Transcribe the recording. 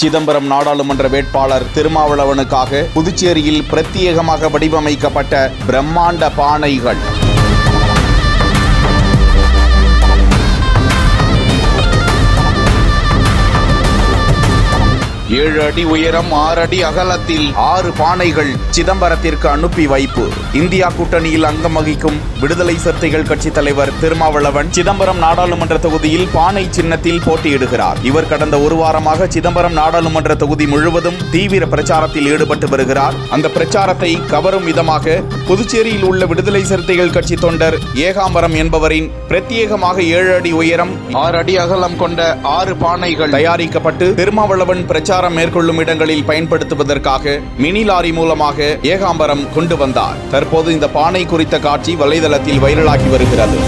சிதம்பரம் நாடாளுமன்ற வேட்பாளர் திருமாவளவனுக்காக புதுச்சேரியில் பிரத்யேகமாக வடிவமைக்கப்பட்ட பிரம்மாண்ட பானைகள். 7 அடி உயரம் 6 அடி அகலத்தில் 6 பானைகள் சிதம்பரத்திற்கு அனுப்பி வைப்பு. இந்தியா கூட்டணியில் அங்கம் வகிக்கும் விடுதலை சிறுத்தைகள் கட்சி தலைவர் திருமாவளவன் சிதம்பரம் நாடாளுமன்ற தொகுதியில் பானை சின்னத்தில் போட்டியிடுகிறார். இவர் கடந்த ஒரு வாரமாக சிதம்பரம் நாடாளுமன்ற தொகுதி முழுவதும் தீவிர பிரச்சாரத்தில் ஈடுபட்டு வருகிறார். அந்த பிரச்சாரத்தை கவரும் விதமாக புதுச்சேரியில் உள்ள விடுதலை சிறுத்தைகள் கட்சி தொண்டர் ஏகாம்பரம் என்பவரின் பிரத்யேகமாக 7 அடி உயரம் 6 அடி அகலம் கொண்ட 6 பானைகள் தயாரிக்கப்பட்டு திருமாவளவன் பிரச்சாரம் மேற்கொள்ளும் இடங்களில் பயன்படுத்துவதற்காக மினி லாரி மூலமாக ஏகாம்பரம் கொண்டு வந்தார். தற்போது இந்த பானை குறித்த காட்சி வலைதளத்தில் வைரலாகி வருகிறது.